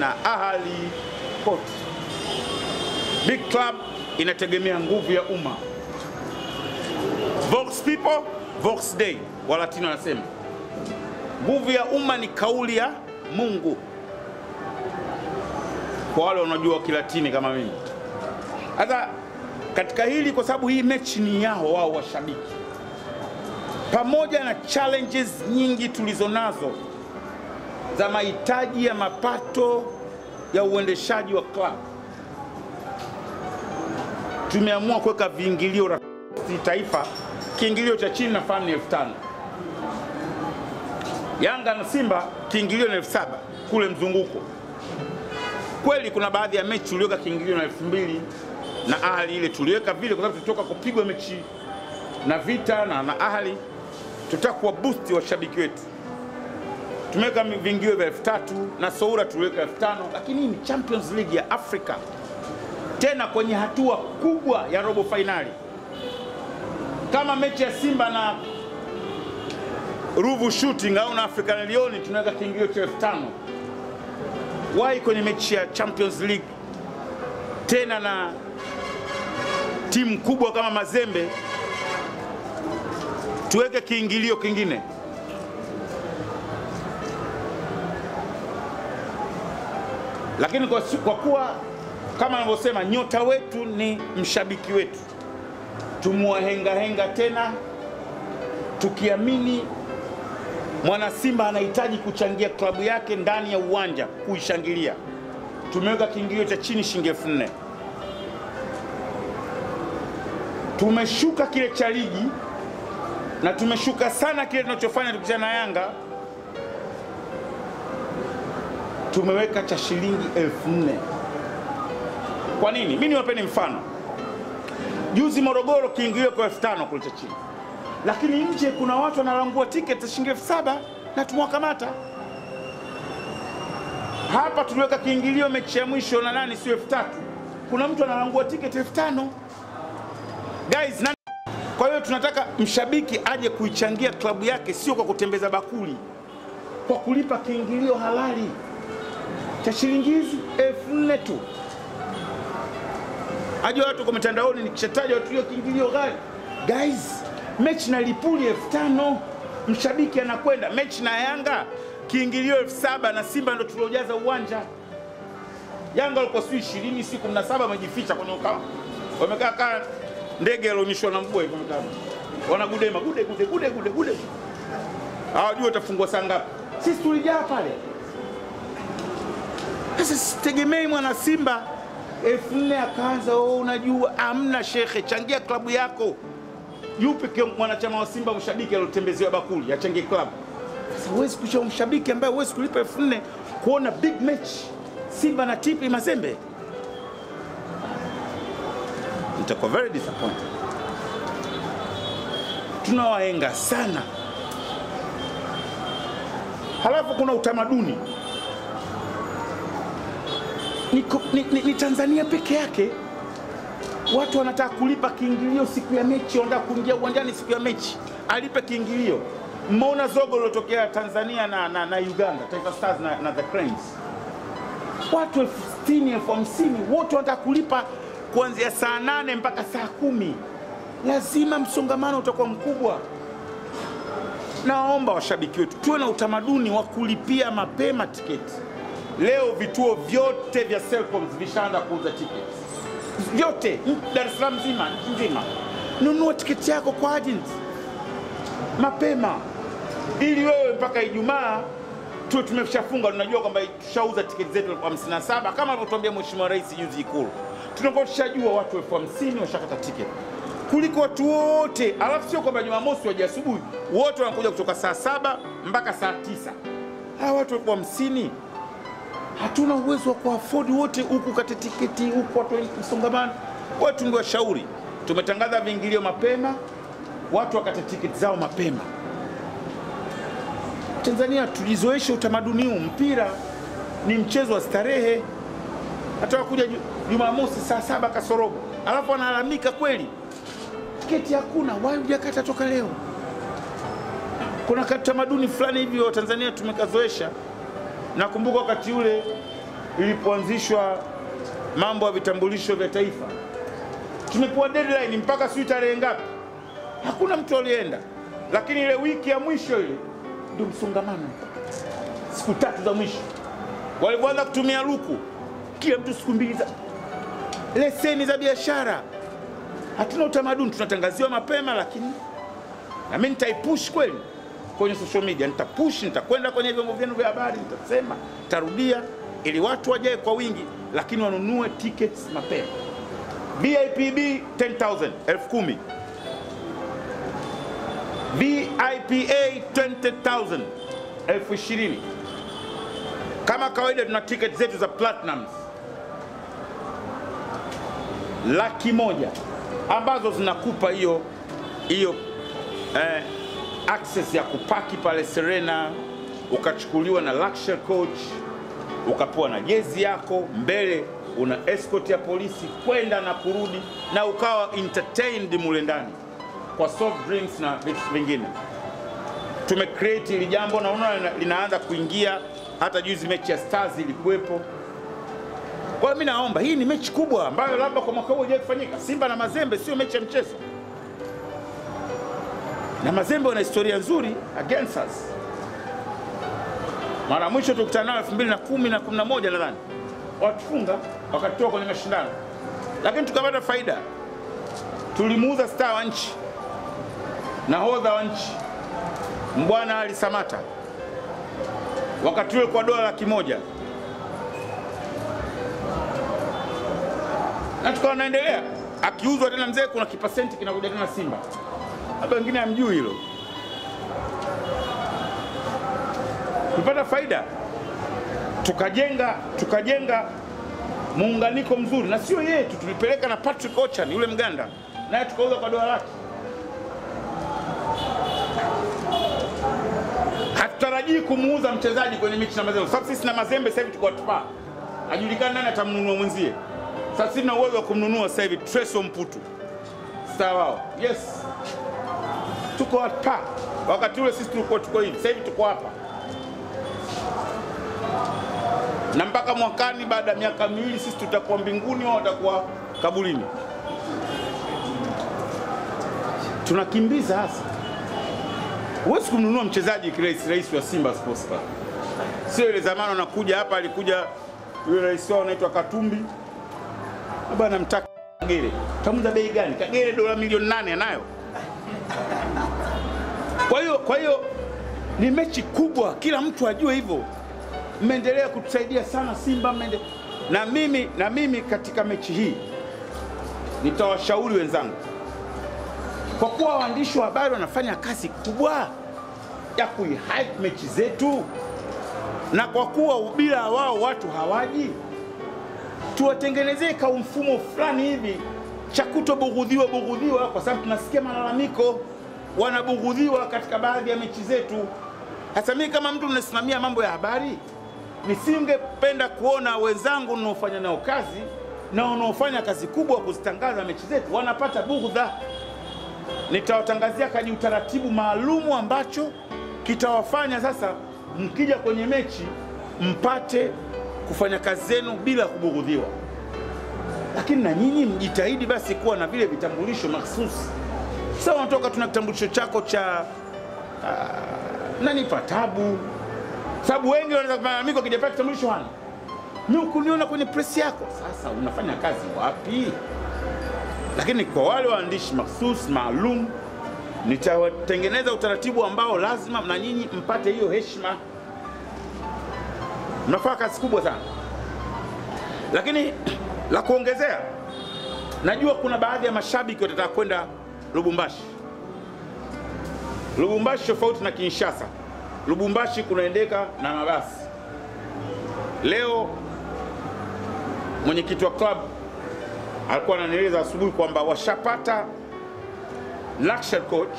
na Ahli kote. Big club inategemea nguvu ya umma. Vox people, Vox Dei, Walatino wanasema. Nguvu ya umma ni kauli ya Mungu. Kwa wale wanajua Kilatini kama mimi. Hata katika hili, kwa sababu hii mechi ni yao wao washabiki, pamoja na challenges nyingi tulizonazo za mahitaji ya mapato ya uendeshaji wa club, tumeamua kuweka viingilio la taifa. Kiingilio cha chini nafahamu ni 5,000. Yanga na Simba kiingilio ni 7,000 kule mzunguko. Kweli kuna baadhi ya mechi tuliweka kiingilio na 2,000 na Ahli ile tuliweka vile kwa sababu tulitoka kupigwa mechi na Vita na Ahli, tutaka kuwa boost washabiki wetu. Tumeweka viingilio vya 3,000 na Soura tuliweka 5,000, lakini hii ni Champions League ya Afrika, tena kwenye hatua kubwa ya robo finali. Kama mechi ya Simba na Ruvu Shooting au na African Lion tunaweka kiingilio cha 5,000. Why kwenye mechi ya Champions League tena na timu kubwa kama Mazembe tuweke kiingilio kingine? Lakini kwa kuwa kama ninavyosema nyota wetu ni mshabiki wetu, tumuwahenga tena tukiamini mwana Simba anahitaji kuchangia klabu yake ndani ya uwanja kuishangilia. Tumeweka kiingilio cha chini shilingi 4,000. Tumeshuka kile cha ligi na tumeshuka sana kile tunachofanya tukichana na Yanga. Tumeweka cha shilingi 4,000. Kwa nini? Mimi niwapeni mfano. Juzi Morogoro kiingilio kwa 5,000 kule cha chini. Lakini nje kuna watu wanalangua tiketi za shilingi 7,000 na tumewakamata. Hapa tuliweka kiingilio mechi ya mwisho na nani sio 3,000. Kuna mtu analangua tiketi 5,000. Guys, kwa hiyo tunataka mshabiki aje kuichangia klabu yake, sio kwa kutembeza bakuli, kwa kulipa kiingilio halali cha shilingi hizi 4,000 tu. Ajua watu kwa mitandaoni nikishataja watu hiyo kiingilio gani. Guys, mechi na Lipuli 5,000, mshabiki anakwenda. Mechi na Yanga kiingilio 7,000 na Simba ndo tuliojaza uwanja. Yanga walikuwa 20 siku 17 wamejificha kwenye ukao. Wamekaa ndege ilionishwa na mvua hivyo mtano. Wanagudema gude. Hawajui utafungwa saa ngapi. Sisi tulijaa pale. Sasa sitegemei mwana Simba 4,000 akaanza unajua amna shekhe, changia klabu yako. Yupi mwanachama wa Simba mshabiki alotembezewa bakuli achangie klabu? Sasa huwezi kuchukua mshabiki ambaye huwezi kulipa 4,000 kuona big match Simba na TP Mazembe. Nitakuwa very disappointed. Tunawahenga sana. Halafu kuna utamaduni. Ni Tanzania peke yake watu wanataka kulipa kiingilio siku ya mechi, wanataka kuingia uwanjani siku ya mechi alipe kiingilio. Mmeona zogo lilotokea Tanzania na Uganda, Taifa Stars na the Cranes. Watu 60,000, 50,000 wote wanataka kulipa kuanzia saa 8 mpaka saa 10. Lazima msongamano utakuwa mkubwa. Naomba washabiki wetu tuwe na utamaduni wa kulipia mapema tiketi. Leo vituo vyote vya Selcom vishaanza kuuza tiketi. Vyote, Dar es Salaam nzima. Nunua tiketi yako kwa agent mapema, ili wewe mpaka Ijumaa tu tumeshafunga. Tunajua kwamba tushauza tiketi zetu 57 kama alivyotuambia Mheshimiwa Rais juzi Ikulu. Tunakuwa tushajua watu 50,000 washakata tiketi kuliko watu wote. Alafu sio kwamba Jumamosi waje asubuhi, wote wanakuja kutoka saa 7 mpaka saa 9. Hawa watu 50,000 hatuna uwezo wa kuafford wote, huku kata tiketi, huku watu msongamano. Kwa hiyo tungewashauri, tumetangaza viingilio mapema, watu wakata tiketi zao mapema. Tanzania tulizoeshe utamaduni huu. Mpira ni mchezo wa starehe. Hata wakuja Jumamosi saa 7 kasorobo, alafu wanalalamika kweli tiketi hakuna, wao hujakata toka leo. Kuna tamaduni fulani hivi wa Tanzania tumekazoesha. Nakumbuka wakati ule ilipoanzishwa mambo ya vitambulisho vya taifa, tumepewa deadline mpaka sijui tarehe ngapi, hakuna mtu alienda. Lakini ile wiki ya mwisho ile ndio msongamano, siku 3 za mwisho walipoanza kutumia luku, kila mtu siku 2 za leseni za biashara. Hatuna utamaduni, tunatangaziwa mapema. Lakini na mimi nitaipush kweli kwenye social media, nitapush, nitakwenda kwenye vyombo vyenu vya habari, nitasema, tarudia, ili watu wajae kwa wingi, lakini wanunue tickets mapema. VIPB 10,000, 10,000. VIPA 20,000, 20,000. Kama kawaida tuna ticket zetu za platinums 100,000 ambazo zinakupa hiyo access ya kupaki pale Serena, ukachukuliwa na luxury coach, ukapewa na jezi yako, mbele una escort ya polisi kwenda na kurudi, na ukawa entertained mule ndani kwa soft drinks na vitu vingine. Tumecreate ili jambo na unaona linaanza kuingia. Hata juzi mechi ya Stars ilikuwepo. Kwa hiyo mimi naomba, hii ni mechi kubwa ambayo labda kwa mwaka huu haijawahi kufanyika. Simba na Mazembe sio mechi ya mchezo, na Mazembe wana historia nzuri against us. Mara mwisho tukutana nao 2010 na 11 nadhani, watufunga wakatoka kwenye mashindano, lakini tukapata faida. Tulimuuza star wa nchi, nahodha wa nchi, Mbwana Ali Samata, wakati ule kwa dola 100,000, na tukawa naendelea. Akiuzwa tena mzee, kuna kipasenti kinakuja tena Simba. Hata wengine hamjui hilo. Tupata faida, tukajenga muunganiko mzuri, na sio yetu, tulipeleka na Patrick Ochan yule Mganda, naye tukauza kwa dola laki. Hatutarajii kumuuza mchezaji kwenye mechi na Mazembe, sababu sisi na Mazembe sasa hivi tuko tupa, hajulikani nani atamnunua mwenzie. Sasa sisi tuna uwezo wa kumnunua sasa hivi Treso Mputu, star wao. Yes, tuko hapa. Wakati ule sisi tuko hivi, sasa hivi tuko hapa. Na mpaka mwakani, baada ya miaka 2 sisi tutakuwa mbinguni, wao watakuwa kaburini. Tunakimbiza hasa. Huwezi kumnunua mchezaji rais wa Simba Sports Club. Sio ile zamani anakuja hapa, alikuja yule rais wao anaitwa Katumbi. Bwana mtaka Kagere. Tamuza bei gani? Kagere dola milioni 8 anayo. Kwa hiyo ni mechi kubwa, kila mtu ajue hivyo. Mmeendelea kutusaidia sana Simba, na mimi katika mechi hii nitawashauri wenzangu, kwa kuwa waandishi wa habari wanafanya kazi kubwa ya kuihype mechi zetu, na kwa kuwa bila wao watu hawaji, tuwatengenezee kwa mfumo fulani hivi cha kutobughudhiwa, kwa sababu tunasikia malalamiko wanabughudhiwa katika baadhi ya mechi zetu. Hasa mimi kama mtu ninasimamia mambo ya habari, nisingependa kuona wenzangu ninaofanya nao kazi na wanaofanya kazi kubwa kuzitangaza mechi zetu wanapata bughudha. Nitawatangazia kaji utaratibu maalumu ambacho kitawafanya sasa mkija kwenye mechi mpate kufanya kazi zenu bila kubughudhiwa. Lakini na nyinyi mjitahidi basi kuwa na vile vitambulisho mahsusi. Sasa unatoka tuna kitambulisho chako cha nanipa tabu, sababu wengi wanaweza kulalamika kijapata kitambulisho hana. Mimi kuniona kwenye press yako, sasa unafanya kazi wapi? Lakini kwa wale waandishi mahsusi maalum, nitawatengeneza utaratibu ambao lazima na nyinyi mpate hiyo heshima. Mnafanya kazi kubwa sana. Lakini la kuongezea, najua kuna baadhi ya mashabiki watataka kwenda Lubumbashi. Lubumbashi tofauti na Kinshasa. Lubumbashi kunaendeka na mabasi. Leo mwenyekiti wa club alikuwa ananieleza asubuhi kwamba washapata luxury coach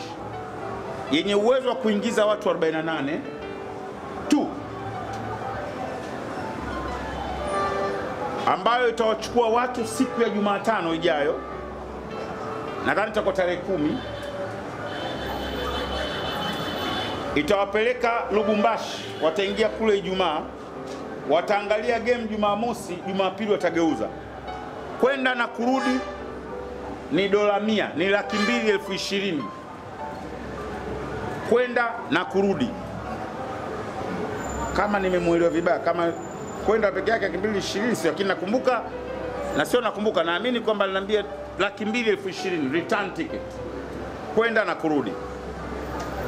yenye uwezo wa kuingiza watu 48 tu, ambayo itawachukua watu siku ya Jumatano ijayo, nadhani itakuwa tarehe 10, itawapeleka Lubumbashi, wataingia kule Ijumaa, wataangalia game Jumamosi, Jumapili watageuza. Kwenda na kurudi ni $100, ni $220,000. Kwenda na kurudi. Kama nimemuelewa vibaya, kama kwenda peke yake $220,000 sio, lakini nakumbuka na sio nakumbuka, naamini kwamba aliniambia $220,000 return ticket. Kwenda na kurudi.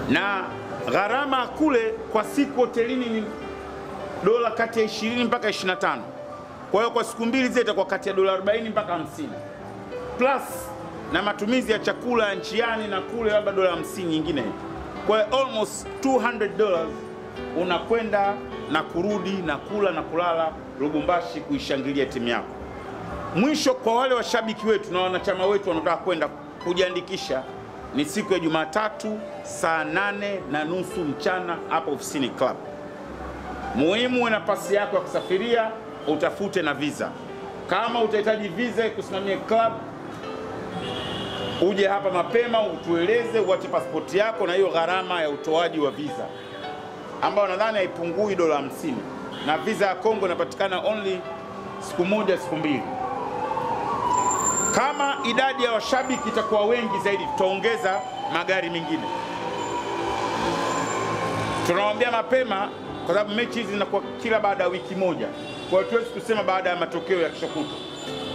Na gharama kule kwa siku hotelini ni dola kati ya 20 mpaka 25. Kwa hiyo kwa siku mbili zile itakuwa kati ya dola 40 mpaka 50. Plus na matumizi ya chakula njiani na kule labda dola 50 nyingine. Kwa hiyo almost $200 unakwenda na kurudi na kula na kulala Lubumbashi kuishangilia timu yako. Mwisho kwa wale washabiki wetu na wanachama wetu wanataka kwenda kujiandikisha ni siku ya Jumatatu saa 8:30 mchana hapa ofisini club. Muhimu na pasi yako ya kusafiria, utafute na visa. Kama utahitaji visa kusimamia club, uje hapa mapema utueleze, uache pasipoti yako na hiyo gharama ya utoaji wa visa ambayo nadhani haipungui dola 50. Na visa ya Kongo inapatikana only siku moja siku mbili. Kama idadi ya washabiki itakuwa wengi zaidi, tutaongeza magari mengine. Tunawaambia mapema kwa sababu mechi hizi zinakuwa kila baada ya wiki moja. Kwa hiyo tuwezi kusema baada ya matokeo ya kesho kutwa.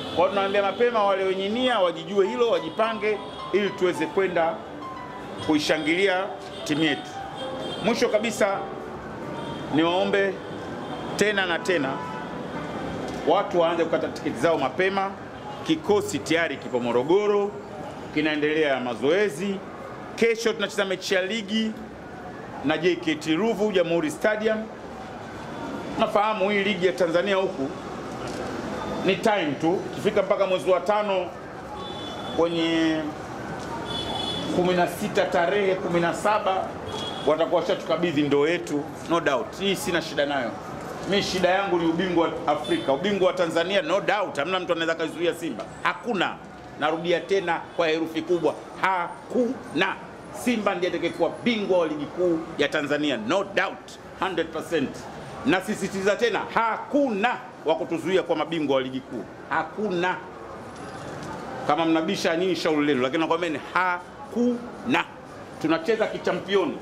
Kwa hiyo tunawaambia mapema wale wenye nia wajijue hilo, wajipange ili tuweze kwenda kuishangilia timu yetu. Mwisho kabisa niwaombe tena na tena watu waanze kukata tiketi zao mapema. Kikosi tayari kipo Morogoro, kinaendelea mazoezi. Kesho tunacheza mechi ya ligi na JKT Ruvu Jamhuri Stadium. Nafahamu hii ligi ya Tanzania huku ni time tu, kifika mpaka mwezi wa 5 kwenye 16 tarehe 17 watakuwa washatukabidhi ndoo yetu, no doubt. Hii sina shida nayo. Mimi shida yangu ni ubingwa wa Afrika, ubingwa wa Tanzania, no doubt. Hamna mtu anaweza kuzuia Simba. Hakuna. Narudia tena kwa herufi kubwa, hakuna. Simba ndiye atakayekuwa bingwa wa ligi kuu ya Tanzania, no doubt, 100%. Na sisitiza tena, hakuna wa kutuzuia kwa mabingwa wa ligi kuu. Hakuna. Kama mnabisha nyinyi shauri lenu, lakini nakwambia hakuna. Tunacheza kichampioni.